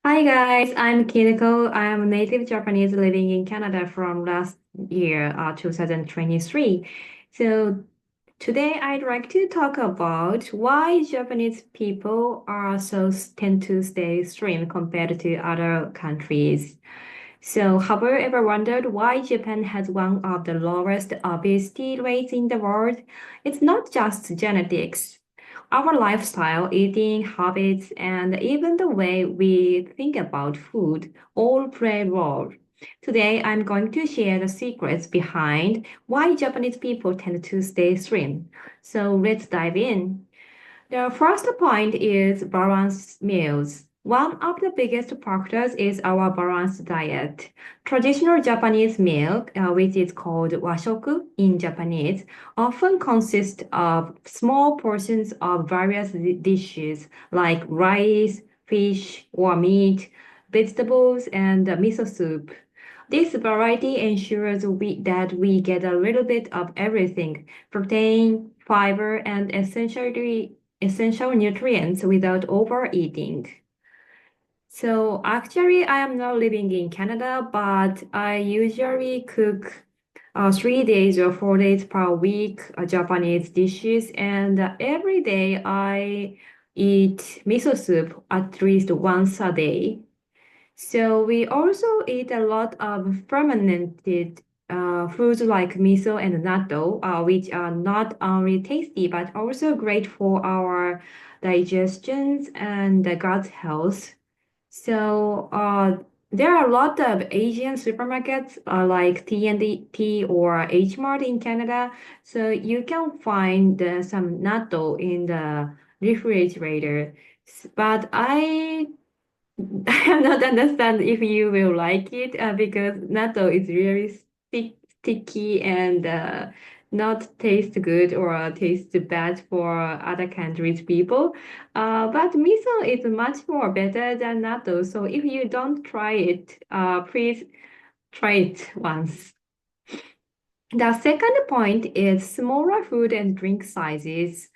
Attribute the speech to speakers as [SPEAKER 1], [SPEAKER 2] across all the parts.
[SPEAKER 1] Hi guys, I'm Kiniko. I'm a native Japanese living in Canada from last year, 2023. So today I'd like to talk about why Japanese people are tend to stay slim compared to other countries. So have you ever wondered why Japan has one of the lowest obesity rates in the world? It's not just genetics. Our lifestyle, eating habits, and even the way we think about food all play a role. Today, I'm going to share the secrets behind why Japanese people tend to stay slim. So let's dive in. The first point is balanced meals. One of the biggest factors is our balanced diet. Traditional Japanese meal, which is called washoku in Japanese, often consists of small portions of various dishes like rice, fish, or meat, vegetables, and miso soup. This variety ensures that we get a little bit of everything: protein, fiber, and essential nutrients without overeating. So actually, I am not living in Canada, but I usually cook 3 days or 4 days per week Japanese dishes, and every day I eat miso soup at least once a day. So we also eat a lot of fermented foods like miso and natto, which are not only tasty but also great for our digestions and the gut health. So there are a lot of Asian supermarkets like T&T or H Mart in Canada. So you can find some natto in the refrigerator. But I am not understand if you will like it because natto is really sticky and not taste good or taste bad for other countries people. But miso is much more better than natto. So if you don't try it, please try it once. The second point is smaller food and drink sizes.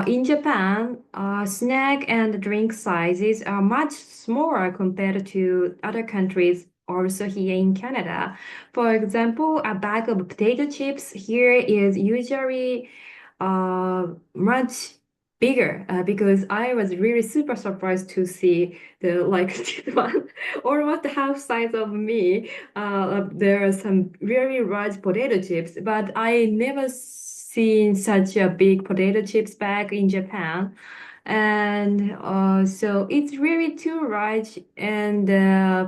[SPEAKER 1] In Japan, snack and drink sizes are much smaller compared to other countries, also here in Canada. For example, a bag of potato chips here is usually much bigger because I was really super surprised to see the like this one almost half size of me. There are some really large potato chips, but I never seen such a big potato chips bag in Japan. And so it's really too large, and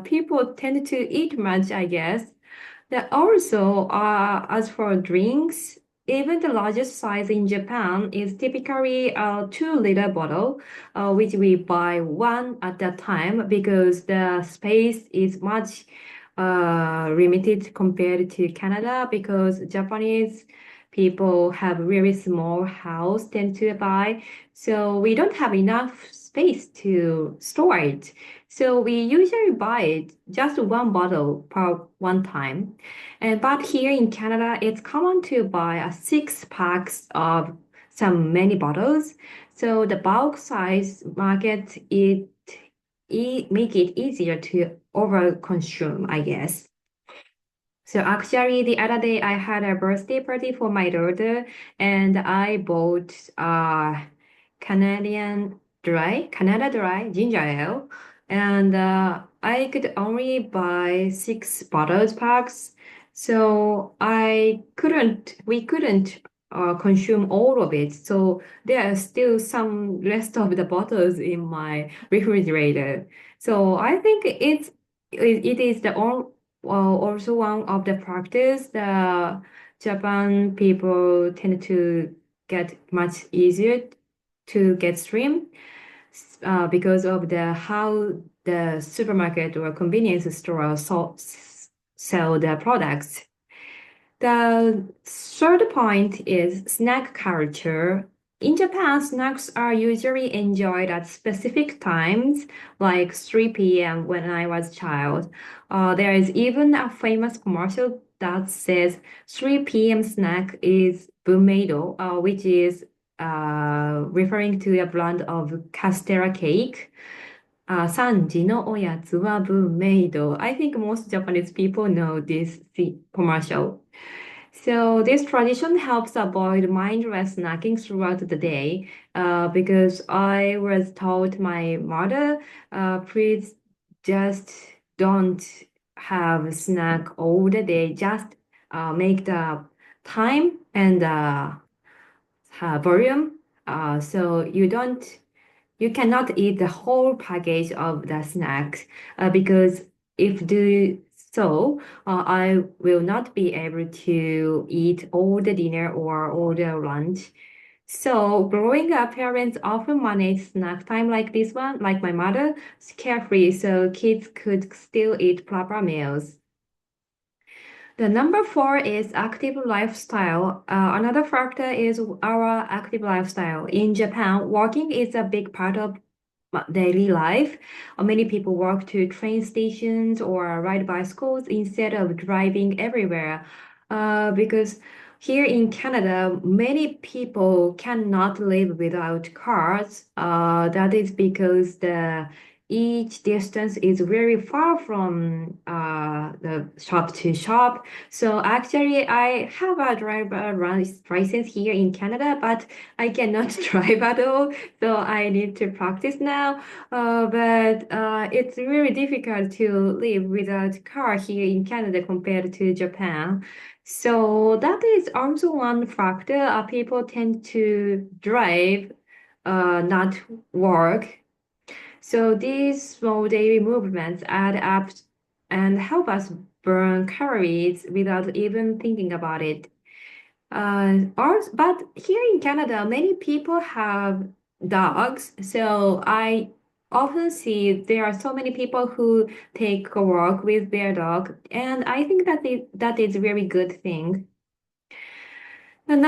[SPEAKER 1] people tend to eat much, I guess. That also, as for drinks, even the largest size in Japan is typically a 2-liter bottle, which we buy one at a time because the space is much limited compared to Canada because Japanese people have really small house tend to buy, so we don't have enough space to store it. So we usually buy it just one bottle per one time. And but here in Canada, it's common to buy a 6 packs of some many bottles. So the bulk size market it make it easier to over consume, I guess. So actually, the other day I had a birthday party for my daughter, and I bought Canada Dry ginger ale, and I could only buy 6 bottles packs, so we couldn't consume all of it. So there are still some rest of the bottles in my refrigerator. So I think it is the only also one of the practice the Japan people tend to get much easier to get slim because of the how the supermarket or convenience store sell the products. The third point is snack culture. In Japan, snacks are usually enjoyed at specific times, like 3 p.m. when I was a child. There is even a famous commercial that says 3 p.m. snack is Bumeido, which is referring to a brand of castella cake. 3時のおやつは文明度. I think most Japanese people know this commercial. So this tradition helps avoid mindless snacking throughout the day, because I was told my mother, please just don't have snack all the day. Just make the time and volume. So you cannot eat the whole package of the snacks, because if do so, I will not be able to eat all the dinner or all the lunch. So growing up, parents often manage snack time like this one, like my mother, carefree, so kids could still eat proper meals. The number four is active lifestyle. Another factor is our active lifestyle. In Japan, walking is a big part of daily life. Many people walk to train stations or ride bicycles instead of driving everywhere. Because here in Canada, many people cannot live without cars. That is because the each distance is very far from the shop to shop. So actually, I have a driver license here in Canada, but I cannot drive at all. So I need to practice now. But it's really difficult to live without car here in Canada compared to Japan. So that is also one factor. People tend to drive, not work. So these small daily movements add up and help us burn calories without even thinking about it. But here in Canada, many people have dogs. So I often see there are so many people who take a walk with their dog, and I think that is a very good thing. Point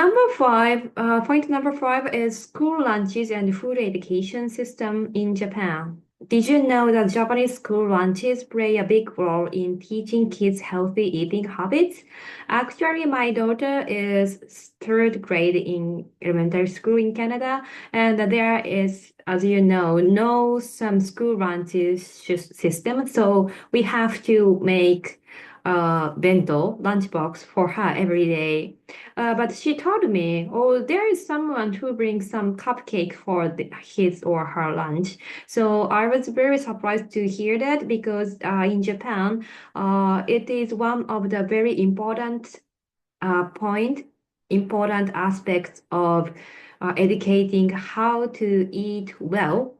[SPEAKER 1] number five is school lunches and food education system in Japan. Did you know that Japanese school lunches play a big role in teaching kids healthy eating habits? Actually, my daughter is third grade in elementary school in Canada, and there is, as you know, no some school lunches system, so we have to make bento lunchbox for her every day. But she told me, oh, there is someone who brings some cupcake for his or her lunch. So I was very surprised to hear that because in Japan, it is one of the very point, important aspects of educating how to eat well,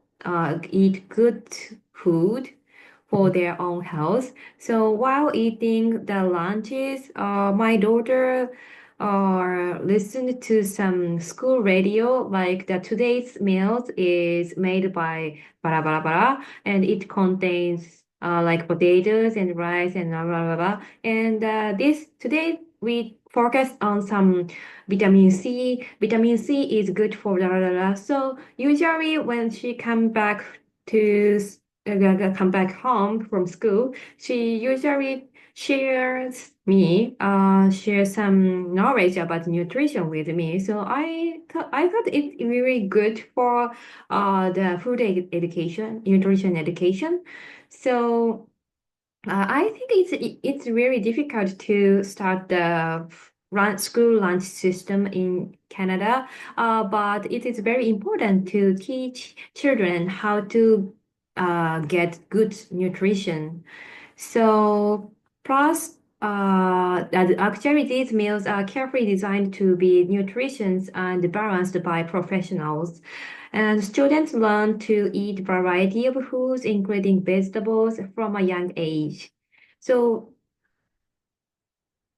[SPEAKER 1] eat good food for their own health. So while eating the lunches, my daughter listened to some school radio, like the today's meals is made by bara bara bara, and it contains like potatoes and rice and blah blah blah. Blah. And this today we focus on some vitamin C. Vitamin C is good for blah blah blah. So usually when she to come back home from school, she usually shares some knowledge about nutrition with me. So I thought it's really good for the food education, nutrition education. So I think it's really difficult to start the school lunch system in Canada, but it is very important to teach children how to get good nutrition. So plus, actually these meals are carefully designed to be nutritious and balanced by professionals. And students learn to eat variety of foods, including vegetables, from a young age. So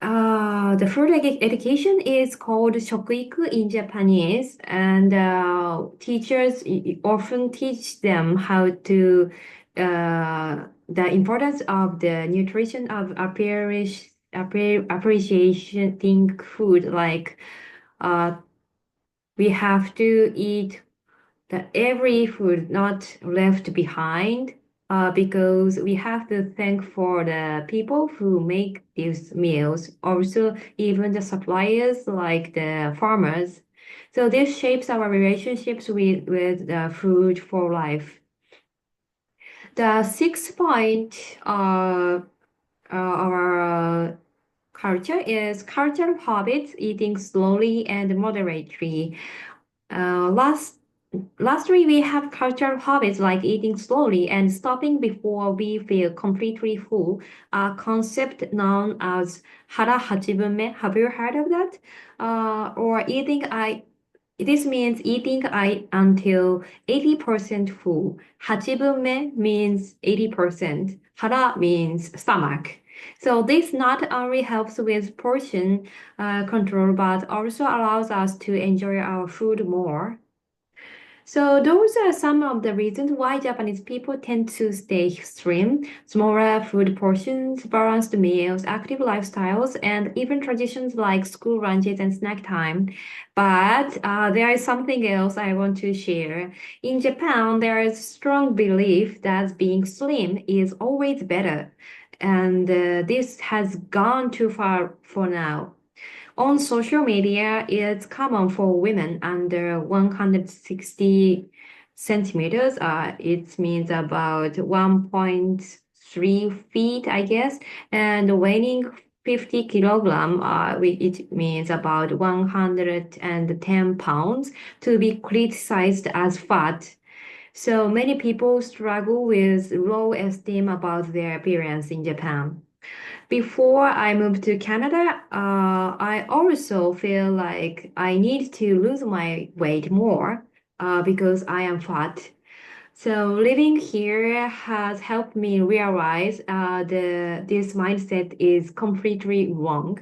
[SPEAKER 1] the food education is called shokuiku in Japanese, and teachers often teach them how to the importance of the nutrition of appreciating food. Like uh, we have to eat that every food not left behind, because we have to thank for the people who make these meals, also even the suppliers like the farmers. So this shapes our relationships with food for life. The sixth point our culture is cultural habits, eating slowly and moderately. Last Lastly, we have cultural habits like eating slowly and stopping before we feel completely full, a concept known as hara hachibunme. Have you heard of that? Or eating I. This means eating I until 80% full. Hachibunme means 80%. Hara means stomach. So this not only helps with portion control, but also allows us to enjoy our food more. So those are some of the reasons why Japanese people tend to stay slim, smaller food portions, balanced meals, active lifestyles, and even traditions like school lunches and snack time. But there is something else I want to share. In Japan, there is strong belief that being slim is always better. And this has gone too far for now. On social media, it's common for women under 160 centimeters. It means about 1.3 feet, I guess, and weighing 50 kilogram, it means about 110 pounds, to be criticized as fat. So many people struggle with low esteem about their appearance in Japan. Before I moved to Canada, I also feel like I need to lose my weight more because I am fat. So living here has helped me realize this mindset is completely wrong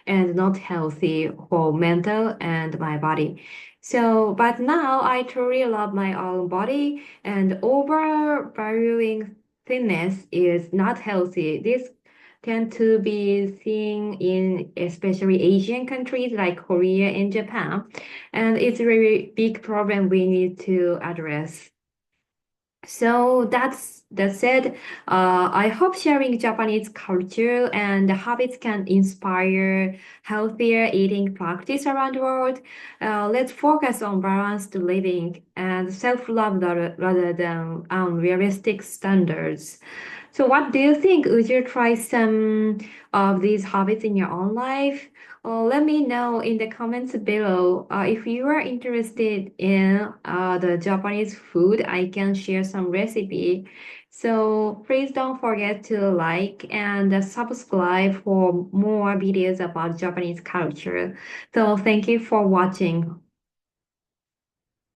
[SPEAKER 1] and not healthy for mental and my body. So, but now I truly love my own body and overvaluing thinness is not healthy. This tend to be seen in especially Asian countries like Korea and Japan, and it's a very big problem we need to address. So that said, I hope sharing Japanese culture and habits can inspire healthier eating practice around the world. Let's focus on balanced living and self-love rather than unrealistic standards. So what do you think? Would you try some of these habits in your own life? Let me know in the comments below. If you are interested in the Japanese food, I can share some recipe. So please don't forget to like and subscribe for more videos about Japanese culture. So thank you for watching.